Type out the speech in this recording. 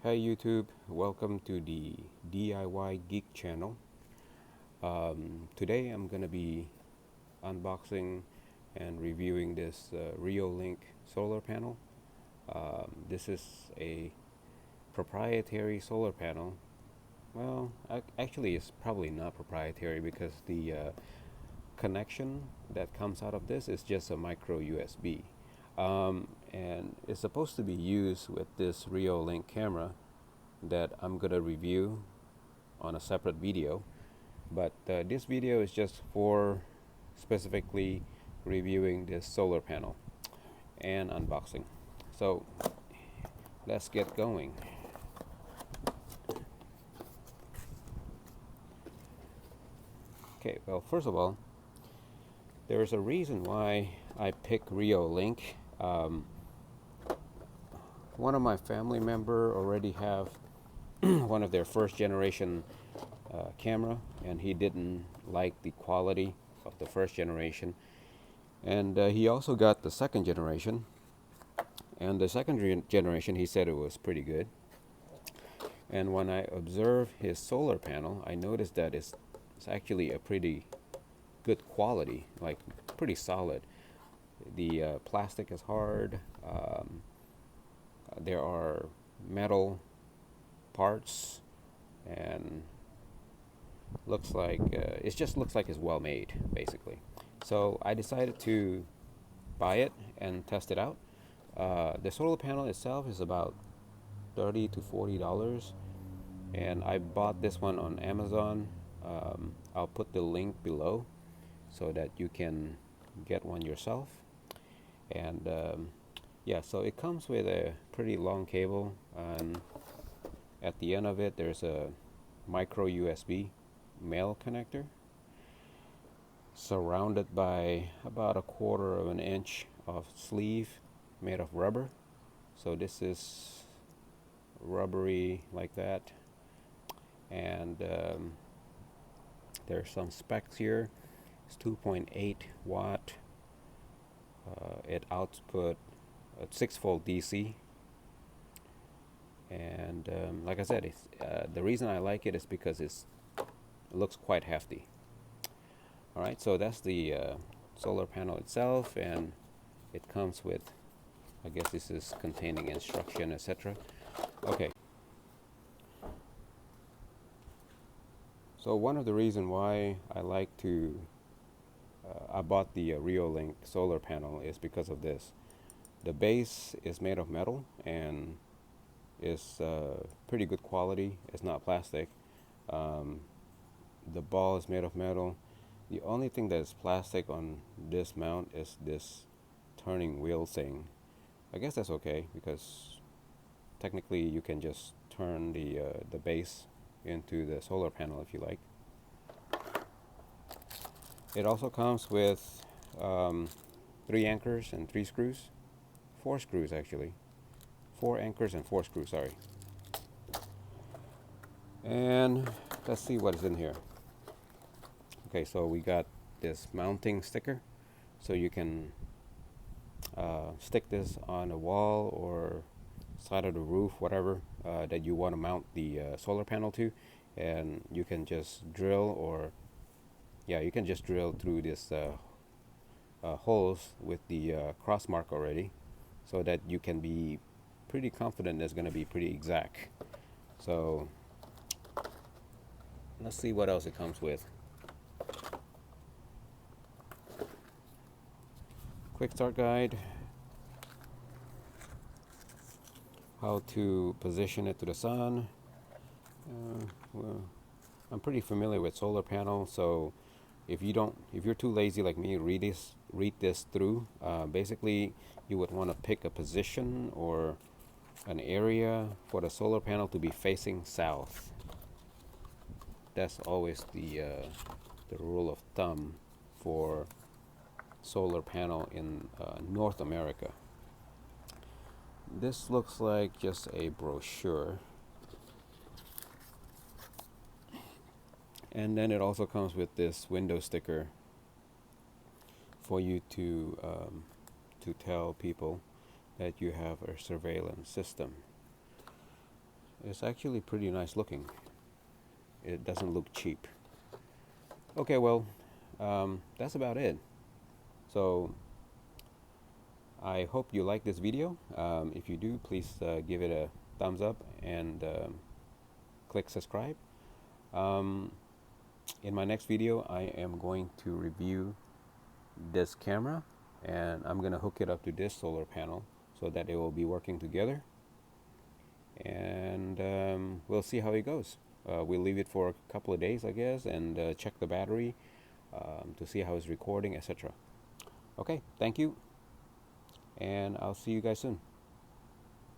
Hey YouTube, welcome to the DIY Geek channel. Today I'm gonna be unboxing and reviewing this Reolink solar panel. This is a proprietary solar panel. Well, actually it's probably not proprietary because the connection that comes out of this is just a micro USB. And it's supposed to be used with this Reolink camera that I'm gonna review on a separate video, but this video is just for specifically reviewing this solar panel and unboxing. So let's get going. Okay, well, first of all, there's a reason why I picked Reolink. One of my family member already have one of their first generation camera, and he didn't like the quality of the first generation, and he also got the second generation, and the second generation he said it was pretty good. And when I observed his solar panel, I noticed that it's actually a pretty good quality, like pretty solid. The plastic is hard. There are metal parts, and looks like it just looks like it's well made, basically. So I decided to buy it and test it out. The solar panel itself is about $30 to $40, and I bought this one on Amazon. I'll put the link below so that you can get one yourself. And yeah, so it comes with a pretty long cable, and at the end of it there's a micro USB male connector surrounded by about 1/4 of an inch of sleeve made of rubber. So this is rubbery like that, and there's some specs here. It's 2.8 watt. It output a 6-volt DC, and like I said, the reason I like it is because it looks quite hefty. Alright, so that's the solar panel itself, and it comes with, I guess this is containing instruction, etc. Okay, so one of the reasons why I bought the Reolink solar panel is because of this. The base is made of metal and is pretty good quality. It's not plastic. The ball is made of metal. The only thing that is plastic on this mount is this turning wheel thing. I guess that's okay, because technically you can just turn the base into the solar panel if you like. It also comes with 3 anchors and 3 screws. 4 screws actually. 4 anchors and 4 screws, sorry. And let's see what is in here. Okay, so we got this mounting sticker, so you can stick this on a wall or side of the roof, whatever that you want to mount the solar panel to, and you can just drill, or yeah, you can just drill through this holes with the cross mark already, so that you can be pretty confident it's going to be pretty exact. So let's see what else it comes with. Quick start guide, how to position it to the sun. Well, I'm pretty familiar with solar panels, so if you're too lazy like me, read this through. Basically, you would want to pick a position or an area for the solar panel to be facing south. That's always the rule of thumb for solar panel in North America. This looks like just a brochure, and then it also comes with this window sticker for you to tell people that you have a surveillance system. It's actually pretty nice looking. It doesn't look cheap. Okay, well, that's about it. So I hope you like this video. If you do, please give it a thumbs up and click subscribe. In my next video, I am going to review this camera, and I'm going to hook it up to this solar panel so that it will be working together, and we'll see how it goes. We'll leave it for a couple of days, I guess, and check the battery to see how it's recording, etc. Okay, thank you, and I'll see you guys soon.